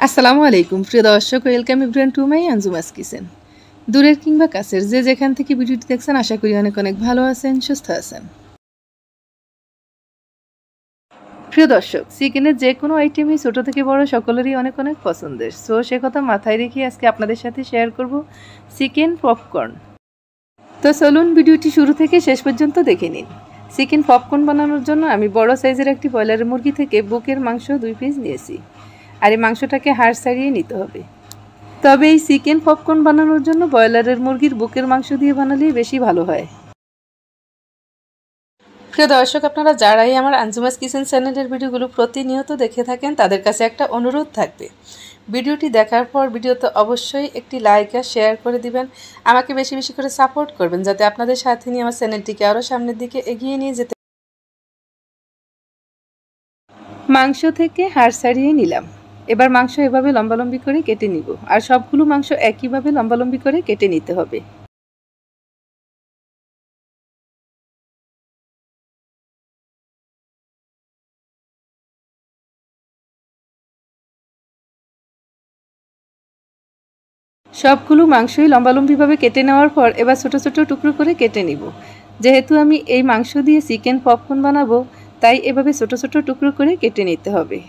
আসসালামু আলাইকুম প্রিয় দর্শক, welcome everyone to my Anjuma's kitchen. দূরের কিংবা কাছের যে যেখান থেকে ভিডিওটি দেখছেন, আশা করি অনেক অনেক ভালো আছেন, সুস্থ আছেন। প্রিয় দর্শক, চিকেনের যে কোনো আইটেমই ছোট থেকে বড় সকলেরই অনেক অনেক পছন্দের। সো সে কথা মাথায় রেখে আজকে আপনাদের সাথে শেয়ার করব চিকেন পপকর্ন। তো চলুন ভিডিওটি শুরু থেকে শেষ পর্যন্ত দেখে নিন। চিকেন পপকর্ন বানানোর জন্য আমি বড় সাইজের একটি ব্রয়লার মুরগি থেকে বুকের মাংস 2 পিস নিয়েছি। আর এই মাংসটাকে হাড় ছাড়িয়ে নিতে হবে। তবে এই চিকেন পপকর্ন বানানোর জন্য ব্রয়লারের মুরগির বুকের মাংস দিয়ে বানালেই বেশি ভালো হয়। প্রিয় দর্শক, আপনারা যারাই আমার আঞ্জুমাস কিচেন চ্যানেলের ভিডিওগুলো প্রতিনিয়ত দেখে থাকেন, তাদের কাছে একটা অনুরোধ থাকবে, ভিডিওটি দেখার পর ভিডিওতে অবশ্যই একটি লাইক আর শেয়ার করে দিবেন। আমাকে বেশি বেশি করে সাপোর্ট করবেন, যাতে আপনাদের সাথে নিয়ে আমার চ্যানেলটিকে আরও সামনের দিকে এগিয়ে নিয়ে যেতে। মাংস থেকে হাড় ছাড়িয়ে নিলাম। এবার মাংস এভাবে লম্বালম্বি করে কেটে নিব, আর সবগুলো মাংস একইভাবে লম্বালম্বি করে কেটে নিতে হবে। সবগুলো মাংসই লম্বালম্বিভাবে কেটে নেওয়ার পর এবার ছোট ছোট টুকরো করে কেটে নিব। যেহেতু আমি এই মাংস দিয়ে চিকেন পপকর্ন বানাবো, তাই এভাবে ছোট ছোট টুকরো করে কেটে নিতে হবে।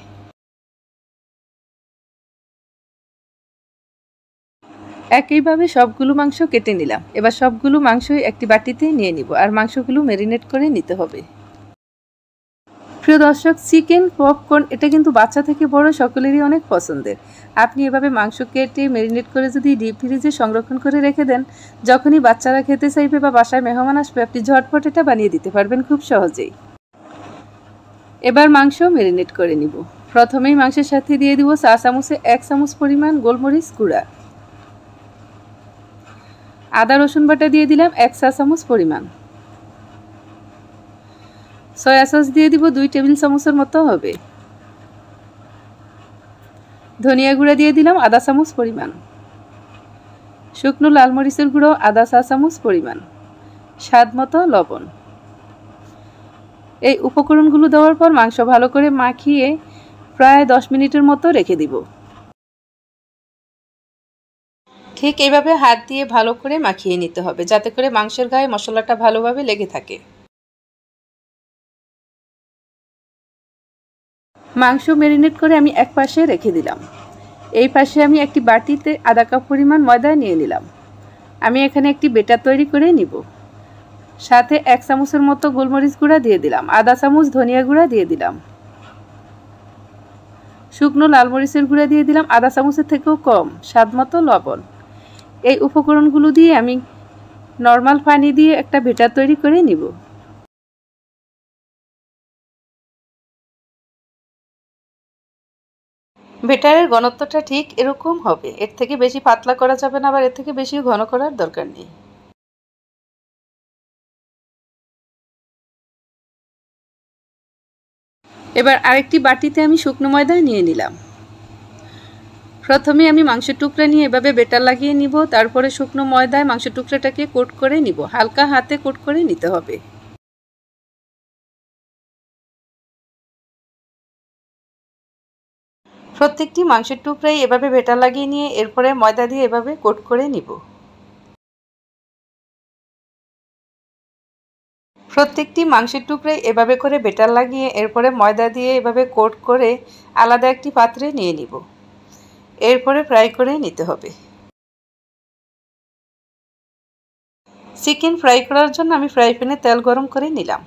একইভাবে সবগুলো মাংস কেটে নিলাম। এবার সবগুলো মাংসই একটি বাটিতে নিয়ে নিব, আর মাংসগুলো ম্যারিনেট করে নিতে হবে। প্রিয় দর্শক, চিকেন পপকর্ন এটা কিন্তু বাচ্চা থেকে বড় সকলেরই অনেক পছন্দের। আপনি এভাবে মাংস কেটে ম্যারিনেট করে যদি ডিপ ফ্রিজে সংরক্ষণ করে রেখে দেন, যখনই বাচ্চারা খেতে চাইবে বা বাসায় মেহমান আসবে, আপনি ঝটপট এটা বানিয়ে দিতে পারবেন খুব সহজেই। এবার মাংস ম্যারিনেট করে নিব। প্রথমেই মাংসের সাথে দিয়ে দিব চা চামচে 1 চামচ পরিমাণ গোলমরিচ গুঁড়া। আদা রসুন বাটা দিয়ে দিলাম 1 চা চামচ পরিমাণ। সয়া সস দিয়ে দিব 2 টেবিল চামচের মতো হবে। ধনিয়া গুঁড়া দিয়ে দিলাম আধা চামচ পরিমাণ। শুকনো লাল মরিচের গুঁড়ো আধা চা চামচ পরিমাণ। স্বাদ মতো লবণ। এই উপকরণগুলো দেওয়ার পর মাংস ভালো করে মাখিয়ে প্রায় 10 মিনিটের মতো রেখে দিব। ঠিক এইভাবে হাত দিয়ে ভালো করে মাখিয়ে নিতে হবে, যাতে করে মাংসের গায়ে মশলাটা ভালোভাবে লেগে থাকে। মাংস ম্যারিনেট করে আমি এক পাশে রেখে দিলাম। এই পাশে আমি একটি বাটিতে আধা কাপ পরিমাণ ময়দা নিয়ে নিলাম। আমি এখানে একটি বেটার তৈরি করে নিব। সাথে 1 চামচের মতো গোলমরিচ গুঁড়া দিয়ে দিলাম, আধা চামচ ধনিয়া গুঁড়া দিয়ে দিলাম, শুকনো লাল মরিচের গুঁড়া দিয়ে দিলাম আধা চামচের থেকেও কম, স্বাদ মতো লবণ। এই উপকরণগুলো দিয়ে আমি নর্মাল পানি দিয়ে একটা বেটার তৈরি করে নিব। বেটারের ঘনত্বটা ঠিক এরকম হবে, এর থেকে বেশি পাতলা করা যাবে না, আবার এর থেকে বেশি ঘন করার দরকার নেই। এবার আরেকটি বাটিতে আমি শুকনো ময়দা নিয়ে নিলাম। প্রথমে আমি মাংসের টুকরা নিয়ে এভাবে বেটার লাগিয়ে নিব, তারপরে শুকনো ময়দায় মাংসের টুকরাটাকে কোট করে নিব। হালকা হাতে কোট করে নিতে হবে। প্রত্যেকটি মাংসের টুকরাই এভাবে বেটার লাগিয়ে নিয়ে এরপরে ময়দা দিয়ে এভাবে কোট করে নিব। প্রত্যেকটি মাংসের টুকরাই এভাবে করে বেটার লাগিয়ে এরপরে ময়দা দিয়ে এভাবে কোট করে আলাদা একটি পাত্রে নিয়ে নিব। এরপরে ফ্রাই করে নিতে হবে। চিকেন ফ্রাই করার জন্য আমি ফ্রাই প্যানে তেল গরম করে নিলাম,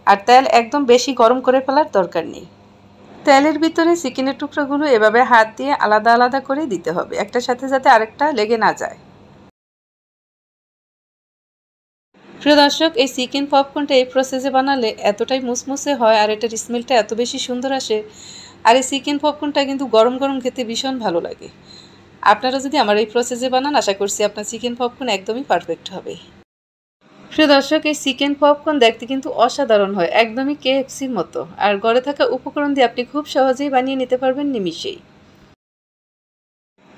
আর তেল একদম বেশি গরম করে ফেলার দরকার নেই। তেলের ভিতরে চিকেনের টুকরাগুলো এভাবে হাত দিয়ে আলাদা আলাদা করে দিতে হবে, একটার সাথে যাতে আরেকটা লেগে না যায়। প্রিয় দর্শক, এই চিকেন পপকর্নটা এই প্রসেসে বানালে এতটাই মুসমুসে হয়, আর এটার স্মেলটা এত বেশি সুন্দর আসে। আর এই চিকেন পপকর্নটা কিন্তু গরম গরম খেতে ভীষণ ভালো লাগে। আপনারা যদি আমার এই প্রসেসে বানান, আশা করছি আপনার চিকেন পপকর্ন একদমই পারফেক্ট হবে। প্রিয় দর্শক, এই চিকেন পপকর্ন দেখতে কিন্তু অসাধারণ হয়, একদমই KFCর মতো। আর ঘরে থাকা উপকরণ দিয়ে আপনি খুব সহজেই বানিয়ে নিতে পারবেন নিমিষেই।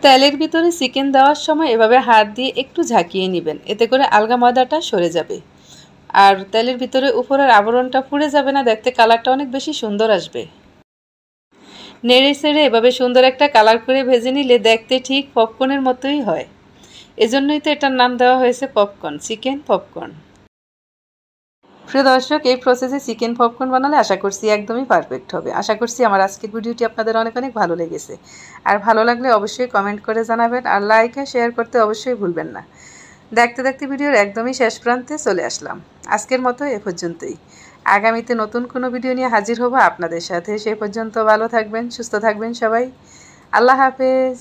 তেলের ভিতরে চিকেন দেওয়ার সময় এভাবে হাত দিয়ে একটু ঝাঁকিয়ে নেবেন, এতে করে আলগা ময়দাটা সরে যাবে, আর তেলের ভিতরে উপরের আবরণটা পুড়ে যাবে না, দেখতে কালারটা অনেক বেশি সুন্দর আসবে। নেড়ে ছেড়ে এভাবে সুন্দর একটা কালার করে ভেজে নিলে দেখতে ঠিক পপকর্নের মতোই হয়। এজন্যই তো এটার নাম দেওয়া হয়েছে পপকর্ন, চিকেন পপকর্ন। প্রিয় দর্শক, এই প্রসেসে চিকেন পপকর্ন বানালে আশা করছি একদমই পারফেক্ট হবে। আশা করছি আমার আজকের ভিডিওটি আপনাদের অনেক অনেক ভালো লেগেছে। আর ভালো লাগলে অবশ্যই কমেন্ট করে জানাবেন, আর লাইক আর শেয়ার করতে অবশ্যই ভুলবেন না। দেখতে দেখতে ভিডিওর একদমই শেষ প্রান্তে চলে আসলাম। আজকের মতো এ পর্যন্তই। আগামীতে নতুন কোনো ভিডিও নিয়ে হাজির হব আপনাদের সাথে। সেই পর্যন্ত ভালো থাকবেন, সুস্থ থাকবেন সবাই। আল্লাহ হাফেজ।